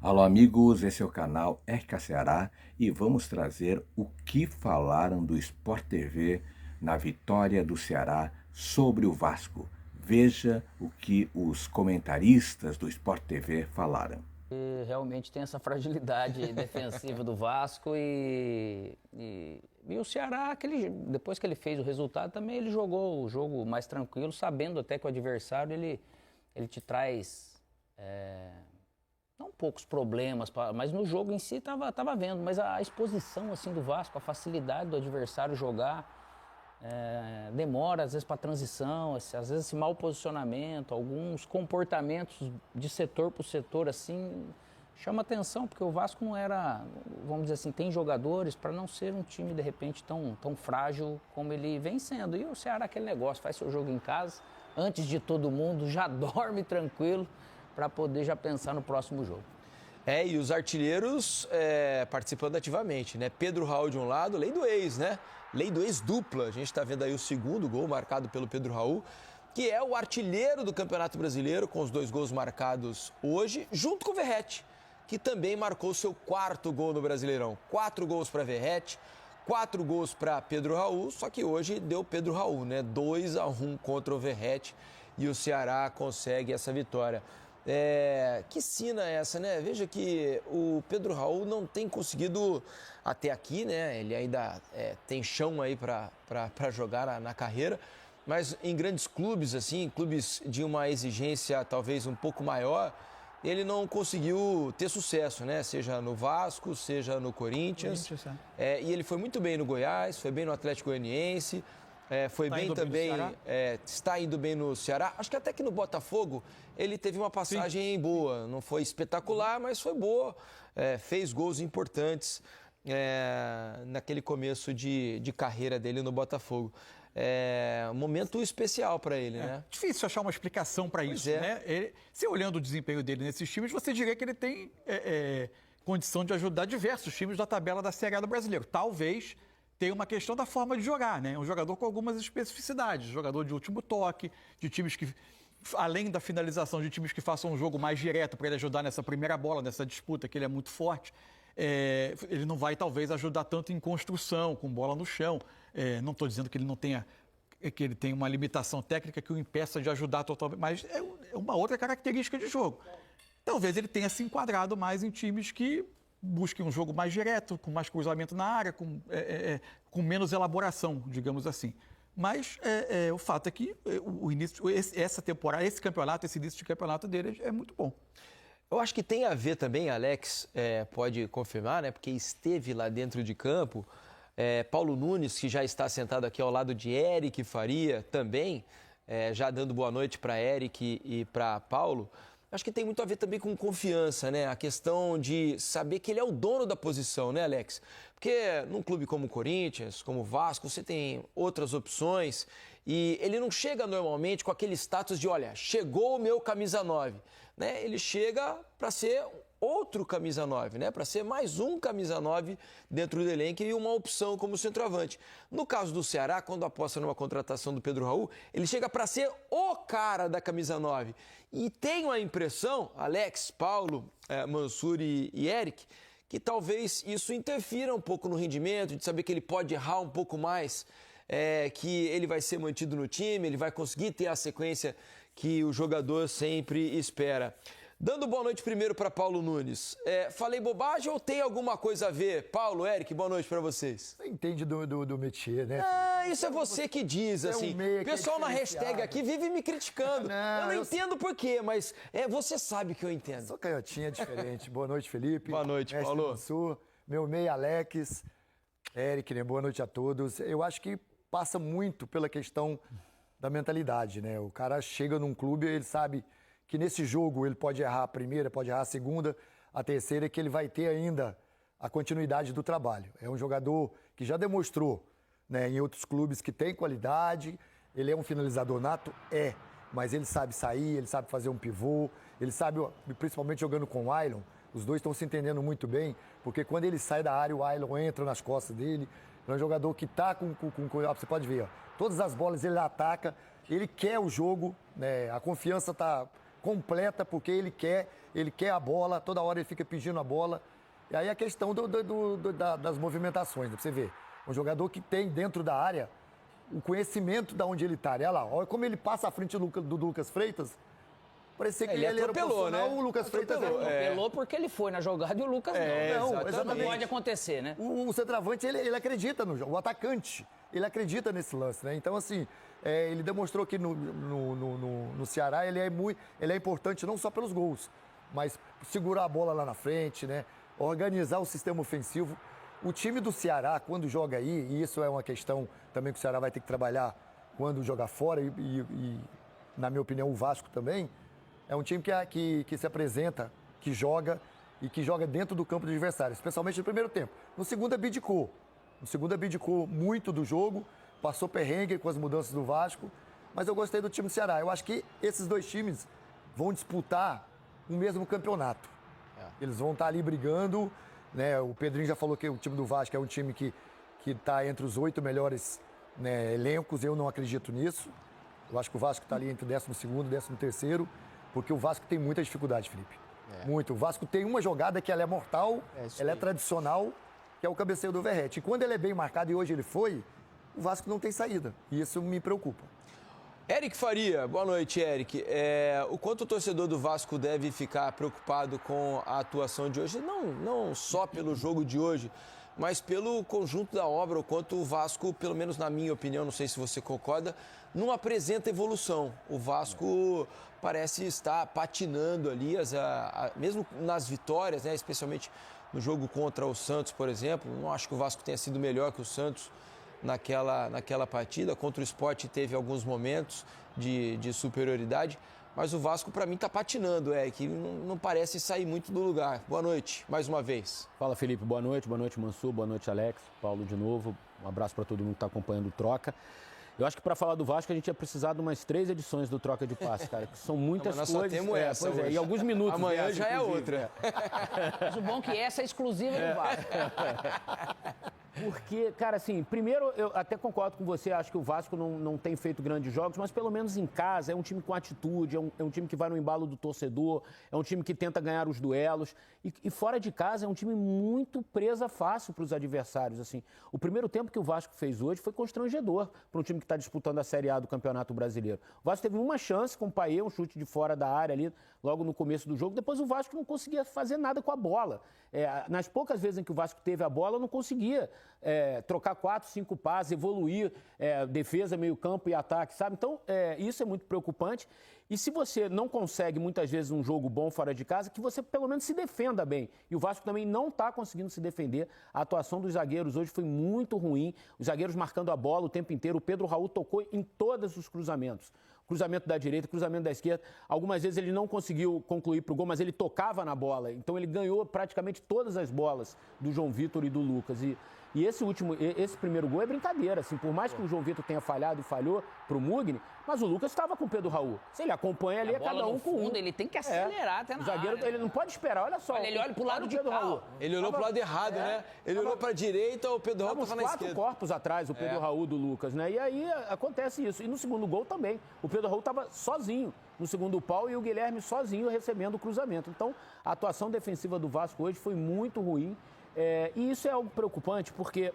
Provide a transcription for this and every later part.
Alô, amigos, esse é o canal RK Ceará e vamos trazer o que falaram do Sport TV na vitória do Ceará sobre o Vasco. Veja o que os comentaristas do Sport TV falaram. E realmente tem essa fragilidade defensiva do Vasco e o Ceará, depois que ele fez o resultado, também ele jogou o jogo mais tranquilo, sabendo até que o adversário ele te traz não poucos problemas, mas no jogo em si tava vendo, mas a exposição assim do Vasco, a facilidade do adversário jogar, demora às vezes para transição, às vezes esse mau posicionamento, alguns comportamentos de setor para setor assim chama atenção, porque o Vasco não era, vamos dizer assim, tem jogadores para não ser um time de repente tão frágil como ele vem sendo. E o Ceará aquele negócio, faz seu jogo em casa, antes de todo mundo, já dorme tranquilo para poder já pensar no próximo jogo. E os artilheiros participando ativamente, né? Pedro Raul de um lado, lei do ex, né? Lei do ex dupla. A gente está vendo aí o segundo gol marcado pelo Pedro Raul, que é o artilheiro do Campeonato Brasileiro, com os 2 gols marcados hoje, junto com o Verratti, que também marcou seu 4º gol no Brasileirão. 4 gols para Verratti, 4 gols para Pedro Raul, só que hoje deu Pedro Raul, né? 2-1 contra o Verratti e o Ceará consegue essa vitória. Que sina é essa, né? Veja que o Pedro Raul não tem conseguido até aqui, né? Ele ainda tem chão aí para jogar na carreira, mas em grandes clubes, assim, clubes de uma exigência talvez um pouco maior, ele não conseguiu ter sucesso, né? Seja no Vasco, seja no Corinthians. E ele foi muito bem no Goiás, foi bem no Atlético Goianiense. Foi bem também, está indo bem no Ceará. Acho que até que no Botafogo ele teve uma passagem boa. Não foi espetacular, mas foi boa. Fez gols importantes naquele começo de carreira dele no Botafogo. Um momento especial para ele, né? Difícil achar uma explicação para isso, né? Se olhando o desempenho dele nesses times, você diria que ele tem condição de ajudar diversos times da tabela da Série A do Brasileiro. Talvez tem uma questão da forma de jogar, né? Um jogador com algumas especificidades, jogador de último toque, de times que, além da finalização, de times que façam um jogo mais direto para ele ajudar nessa primeira bola, nessa disputa, que ele é muito forte. Ele não vai, talvez, ajudar tanto em construção, com bola no chão. Não estou dizendo que ele não tenha, que ele tem uma limitação técnica que o impeça de ajudar totalmente, mas é uma outra característica de jogo. Talvez ele tenha se enquadrado mais em times que busquem um jogo mais direto, com mais cruzamento na área, com menos elaboração, digamos assim. Mas o fato é que o início, essa temporada, esse início de campeonato dele é muito bom. Eu acho que tem a ver também, Alex, pode confirmar, né? Porque esteve lá dentro de campo. Paulo Nunes, que já está sentado aqui ao lado de Eric Faria, também, já dando boa noite para Eric e para Paulo. Acho que tem muito a ver também com confiança, né? A questão de saber que ele é o dono da posição, né, Alex? Porque num clube como o Corinthians, como o Vasco, você tem outras opções e ele não chega normalmente com aquele status de, olha, chegou o meu camisa 9, né? Ele chega para ser outro camisa 9, né? Para ser mais um camisa 9 dentro do elenco e uma opção como centroavante. No caso do Ceará, quando aposta numa contratação do Pedro Raul, ele chega para ser o cara da camisa 9. E tenho a impressão, Alex, Paulo, Mansur e Eric, que talvez isso interfira um pouco no rendimento, de saber que ele pode errar um pouco mais, que ele vai ser mantido no time, ele vai conseguir ter a sequência que o jogador sempre espera. Dando boa noite primeiro para Paulo Nunes. Falei bobagem ou tem alguma coisa a ver? Paulo, Eric, boa noite para vocês. Você entende do métier, né? Isso é você que diz, assim. O pessoal na hashtag aqui vive me criticando. Eu não entendo por quê, mas você sabe que eu entendo. Sou canhotinha diferente. Boa noite, Felipe. Boa noite, Mestre Paulo. Mansur, meu meia Alex, Eric, né? Boa noite a todos. Eu acho que passa muito pela questão da mentalidade, né? O cara chega num clube e ele sabe que nesse jogo ele pode errar a primeira, pode errar a segunda, a terceira, que ele vai ter ainda a continuidade do trabalho. É um jogador que já demonstrou, né, em outros clubes que tem qualidade, ele é um finalizador nato? Mas ele sabe sair, ele sabe fazer um pivô, ele sabe, principalmente jogando com o Ailon, os dois estão se entendendo muito bem, porque quando ele sai da área, o Ailon entra nas costas dele, é um jogador que está com você pode ver, ó, todas as bolas ele ataca, ele quer o jogo, né, a confiança está completa porque ele quer ele quer a bola, toda hora ele fica pedindo a bola. E aí a questão das movimentações, né? Pra você ver, um jogador que tem dentro da área o conhecimento de onde ele está. Olha lá, olha como ele passa à frente do Lucas Freitas. Parecia que ele era profissional, né? O Lucas Freitas atropelou porque ele foi na jogada e o Lucas não. Exatamente. Pode acontecer, né? O centroavante, ele acredita no jogo. O atacante, ele acredita nesse lance, né? Então, assim, ele demonstrou que no Ceará ele é importante não só pelos gols, mas segurar a bola lá na frente, né? Organizar o sistema ofensivo. O time do Ceará, quando joga aí, e isso é uma questão também que o Ceará vai ter que trabalhar quando jogar fora, e na minha opinião, o Vasco também, é um time que se apresenta, que joga dentro do campo do adversário, especialmente no primeiro tempo. No segundo, abdicou. Muito do jogo, passou perrengue com as mudanças do Vasco, mas eu gostei do time do Ceará. Eu acho que esses dois times vão disputar o mesmo campeonato. Eles vão estar ali brigando, né? O Pedrinho já falou que o time do Vasco é um time que está entre os 8 melhores, né, elencos. Eu não acredito nisso. Eu acho que o Vasco está ali entre o 12º e 13º, porque o Vasco tem muita dificuldade, Felipe. Muito. O Vasco tem uma jogada que ela é mortal, ela é tradicional, que é o cabeceio do Verratti. E quando ele é bem marcado, e hoje ele foi, o Vasco não tem saída. E isso me preocupa. Eric Faria, boa noite, Eric. O quanto o torcedor do Vasco deve ficar preocupado com a atuação de hoje, não só pelo jogo de hoje, mas pelo conjunto da obra, o quanto o Vasco, pelo menos na minha opinião, não sei se você concorda, não apresenta evolução. O Vasco parece estar patinando ali, mesmo nas vitórias, né, especialmente no jogo contra o Santos, por exemplo. Não acho que o Vasco tenha sido melhor que o Santos naquela partida. Contra o Sport teve alguns momentos de superioridade, mas o Vasco, para mim, está patinando, que não parece sair muito do lugar. Boa noite, mais uma vez. Fala, Felipe, boa noite, Mansur, boa noite, Alex, Paulo de novo, um abraço para todo mundo que está acompanhando o Troca. Eu acho que para falar do Vasco a gente ia precisar de umas 3 edições do Troca de Passe, cara, que são muitas coisas. Nós só temos essa hoje. E alguns minutos. Amanhã já é outra. Mas o bom é que essa é exclusiva do Vasco. Porque, cara, assim, primeiro eu até concordo com você, acho que o Vasco não tem feito grandes jogos, mas pelo menos em casa é um time com atitude, é um time que vai no embalo do torcedor, é um time que tenta ganhar os duelos. E fora de casa é um time muito presa fácil para os adversários, assim. O primeiro tempo que o Vasco fez hoje foi constrangedor para um time que está disputando a Série A do Campeonato Brasileiro. O Vasco teve uma chance com o Payet, um chute de fora da área ali, logo no começo do jogo. Depois o Vasco não conseguia fazer nada com a bola. Nas poucas vezes em que o Vasco teve a bola, não conseguia trocar 4, 5 passes, evoluir defesa, meio campo e ataque, sabe? Então, isso é muito preocupante. E se você não consegue, muitas vezes, um jogo bom fora de casa, que você pelo menos se defenda bem. E o Vasco também não está conseguindo se defender. A atuação dos zagueiros hoje foi muito ruim. Os zagueiros marcando a bola o tempo inteiro. O Pedro Raul tocou em todos os cruzamentos. Cruzamento da direita, cruzamento da esquerda. Algumas vezes ele não conseguiu concluir para o gol, mas ele tocava na bola. Então ele ganhou praticamente todas as bolas do João Vitor e do Lucas. E esse primeiro gol é brincadeira, assim, por mais que o João Vitor tenha falhado e falhou pro Mugni, mas o Lucas estava com o Pedro Raul. Se ele acompanha ali, é cada um com um. Ele tem que acelerar até na o zagueiro, área. ele não pode esperar, olha só. Olha, ele olha pro lado de Pedro Raul. Ele olhou pro lado errado, né? Ele olhou pra direita, o Pedro Raul estava na esquerda. 4 corpos atrás, o Pedro Raul do Lucas, né? E aí acontece isso. E no segundo gol também, o Pedro Raul estava sozinho no segundo pau e o Guilherme sozinho recebendo o cruzamento. Então, a atuação defensiva do Vasco hoje foi muito ruim. E isso é algo preocupante porque,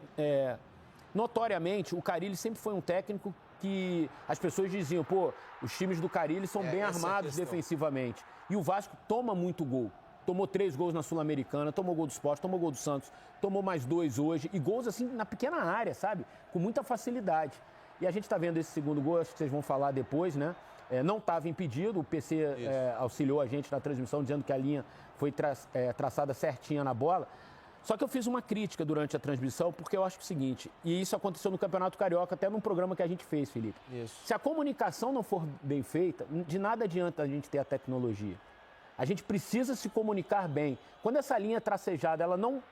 notoriamente, o Carille sempre foi um técnico que as pessoas diziam, pô, os times do Carille são bem armados defensivamente. E o Vasco toma muito gol. Tomou 3 gols na Sul-Americana, tomou gol do Sport, tomou gol do Santos, tomou mais 2 hoje. E gols, assim, na pequena área, sabe? Com muita facilidade. E a gente tá vendo esse segundo gol, acho que vocês vão falar depois, né? Não estava impedido, o PC auxiliou a gente na transmissão, dizendo que a linha foi traçada certinha na bola. Só que eu fiz uma crítica durante a transmissão, porque eu acho que é o seguinte, e isso aconteceu no Campeonato Carioca, até num programa que a gente fez, Felipe. Isso. Se a comunicação não for bem feita, de nada adianta a gente ter a tecnologia. A gente precisa se comunicar bem. Quando essa linha é tracejada, ela não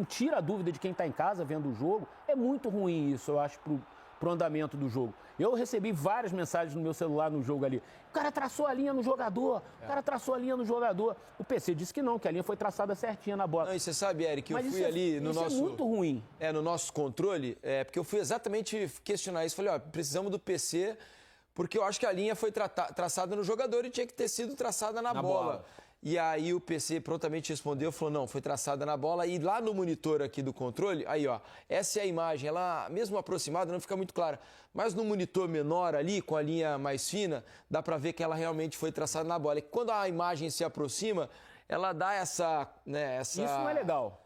tira a dúvida de quem está em casa vendo o jogo, é muito ruim isso, eu acho, pro andamento do jogo. Eu recebi várias mensagens no meu celular no jogo ali. O cara traçou a linha no jogador, O PC disse que não, que a linha foi traçada certinha na bola. Não, e você sabe, Eric, eu fui ali no nosso... Isso é muito ruim. No nosso controle, porque eu fui exatamente questionar isso. Falei, precisamos do PC, porque eu acho que a linha foi traçada no jogador e tinha que ter sido traçada na bola. E aí o PC prontamente respondeu, falou, não, foi traçada na bola. E lá no monitor aqui do controle, aí ó, essa é a imagem, ela mesmo aproximada não fica muito clara. Mas no monitor menor ali, com a linha mais fina, dá para ver que ela realmente foi traçada na bola. E quando a imagem se aproxima, ela dá essa... né, essa... Isso não é legal.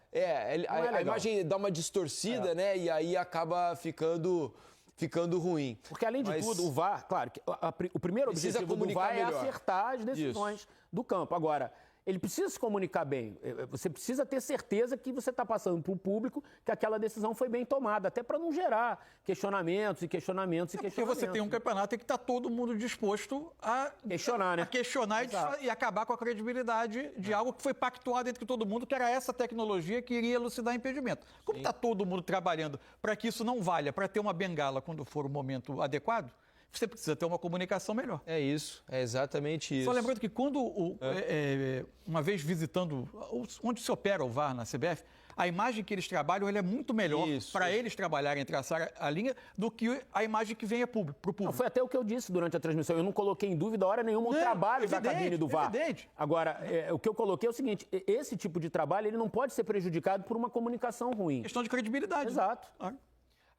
A imagem dá uma distorcida, né? E aí acaba ficando ruim. Porque, além de tudo, o VAR, claro, o primeiro Precisa objetivo do VAR é comunicar melhor. acertar as decisões do campo. Agora, ele precisa se comunicar bem. Você precisa ter certeza que você está passando para o público que aquela decisão foi bem tomada, até para não gerar questionamentos e questionamentos e Porque questionamentos. você tem um campeonato em que está todo mundo disposto a questionar, né? a questionar e acabar com a credibilidade de algo que foi pactuado entre todo mundo, que era essa tecnologia que iria elucidar impedimento. Como está todo mundo trabalhando para que isso não valha, para ter uma bengala quando for o momento adequado, você precisa ter uma comunicação melhor. É isso, é exatamente isso. Só lembrando que quando, uma vez visitando onde se opera o VAR na CBF, a imagem que eles trabalham é muito melhor para eles trabalharem, traçar a linha, do que a imagem que venha para o público. Não, foi até o que eu disse durante a transmissão. Eu não coloquei em dúvida hora nenhuma o trabalho da cabine do VAR. Evidente. Agora, o que eu coloquei é o seguinte, esse tipo de trabalho ele não pode ser prejudicado por uma comunicação ruim. Questão de credibilidade. Exato. Né?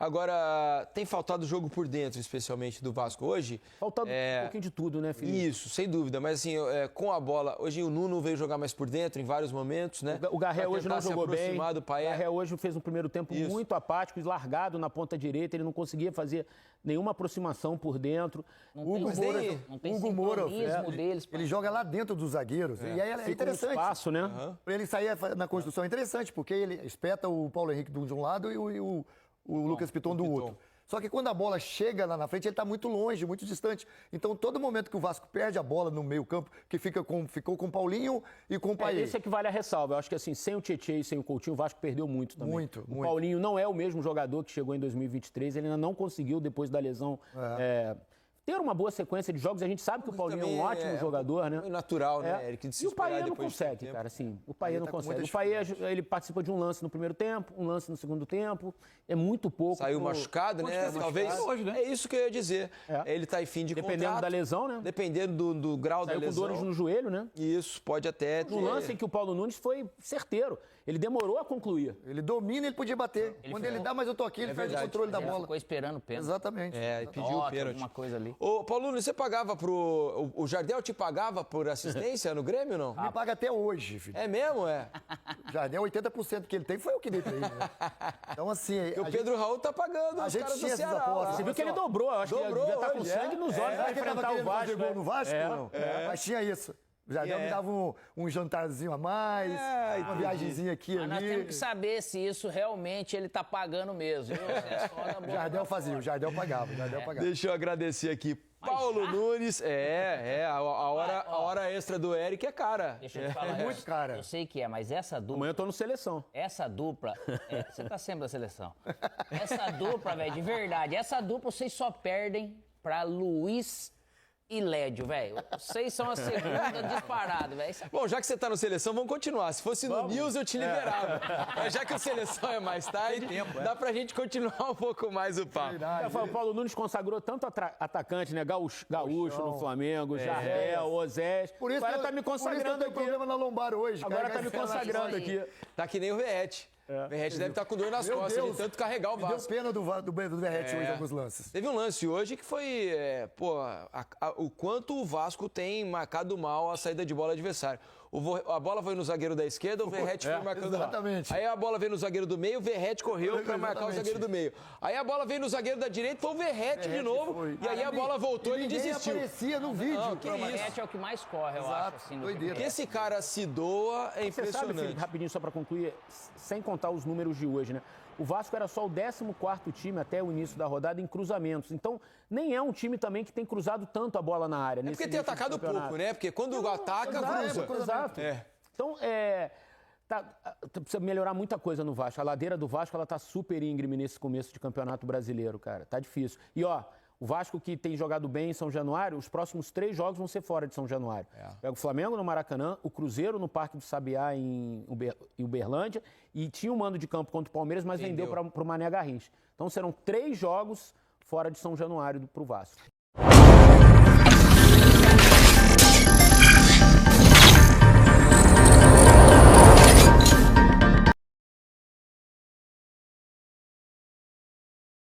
Agora, tem faltado jogo por dentro, especialmente do Vasco hoje. Faltando um pouquinho de tudo, né, Felipe? Isso, sem dúvida. Mas assim, com a bola, hoje o Nuno veio jogar mais por dentro em vários momentos, né? O Garré Pra hoje não tentar se jogou bem. aproximar do O Payet. Garré hoje fez um primeiro tempo muito apático, largado na ponta direita. Ele não conseguia fazer nenhuma aproximação por dentro. Hugo Moura, deles. ele joga lá dentro dos zagueiros. E aí é Fica um interessante. espaço, né? Pra ele sair na construção é interessante, porque ele espeta o Paulo Henrique de um lado e o Lucas Piton do outro. Só que quando a bola chega lá na frente, ele está muito longe, muito distante. Então, todo momento que o Vasco perde a bola no meio-campo, que ficou com o Paulinho e com o Payet. Esse é que vale a ressalva. Eu acho que assim, sem o Tietchan e sem o Coutinho, o Vasco perdeu muito também. Muito. O Paulinho não é o mesmo jogador que chegou em 2023. Ele ainda não conseguiu, depois da lesão, ter uma boa sequência de jogos. A gente sabe que o Paulinho é um ótimo jogador, né? É natural, né, Eric? De se E o Payet esperar não depois de consegue, tempo. cara, assim. O Payet não tá com consegue. muita O Payet, ele participa de um lance no primeiro tempo, um lance no segundo tempo. É muito pouco. Saiu machucado, né? Talvez. hoje, né? É isso que eu ia dizer. Ele está em fim de Dependendo contrato. da lesão, né? Dependendo do grau Saiu da com lesão. dores no joelho, né? Isso, pode até ter. No lance em que o Paulo Nunes foi certeiro. Ele demorou a concluir. Ele domina, ele podia bater. Quando ele dá, mas eu tô aqui, ele perde o controle da Ele bola. ficou esperando o pênalti. Exatamente. Pediu o pênalti. Alguma coisa ali. Ô, Paulo Nunes, você pagava o Jardel te pagava por assistência no Grêmio ou não? Me paga até hoje, filho. É mesmo, é? Jardel, 80% que ele tem foi eu que dei pra ele. Né? Então, assim. Porque o Pedro Raul tá pagando a os gente caras do tinha essas Ceará. apostas. lá. Você viu que ele dobrou. Eu acho que ele Dobrou devia estar com hoje, sangue nos olhos Será para que ele enfrentar tava o querendo Vasco. fazer gol no Vasco? É. Não. Mas tinha isso. O Jardel me dava um jantarzinho a mais, uma viagemzinha aqui Mas nós ali. temos que saber se isso realmente ele tá pagando mesmo. Viu? É só da O boca Jardel pra fazia, fora. o Jardel pagava, Deixa eu agradecer aqui. Paulo Nunes. A hora extra do Eric é cara. Deixa eu te falar. muito cara. Eu sei que é, mas essa dupla. Amanhã eu tô no seleção. Essa dupla. Você tá sempre na seleção. Essa dupla, velho, de verdade. Essa dupla vocês só perdem pra Luiz e Lédio, velho. Vocês são a segunda disparada, velho. Bom, já que você tá no Seleção, vamos continuar. Se fosse no News, eu te liberava. Mas já que o Seleção é mais tarde, dá pra gente continuar um pouco mais o papo. O Paulo Nunes consagrou tanto atacante, né? Gaúcho no Flamengo, Jardel, Osés. Por isso Agora tá me consagrando aqui. aqui. Problema na lombar hoje. Agora tá me consagrando aqui. Tá que nem o Verrete. O Verrete deve estar com dor nas costas de tanto carregar o Deu Vasco. pena do Verrete hoje em alguns lances. Teve um lance hoje que foi, o quanto o Vasco tem marcado mal a saída de bola adversário. A bola foi no zagueiro da esquerda, o Verrete foi marcando exatamente. lá. Aí a bola veio no zagueiro do meio, o Verrete correu para marcar o zagueiro do meio. Aí a bola veio no zagueiro da direita, foi o Verrete de novo. foi. E aí a bola voltou e ele desistiu. Aparecia no vídeo. Não, que O isso. Verrete é o que mais corre, eu acho, assim, no doideira. Que esse cara se doa é Você sabe, impressionante. Felipe, rapidinho só para concluir, sem contar os números de hoje, né? O Vasco era só o 14º time até o início da rodada em cruzamentos. Então, nem é um time também que tem cruzado tanto a bola na área. É porque tem atacado pouco, né? Porque quando ataca, cruza. Exato. Então, precisa melhorar muita coisa no Vasco. A ladeira do Vasco, ela tá super íngreme nesse começo de Campeonato Brasileiro, cara. Tá difícil. E, o Vasco que tem jogado bem em São Januário, os próximos 3 jogos vão ser fora de São Januário. Pega o Flamengo no Maracanã, o Cruzeiro no Parque do Sabiá em Uberlândia e tinha um mando de campo contra o Palmeiras, mas vendeu para o Mané Garrincha. Então serão 3 jogos fora de São Januário para o Vasco.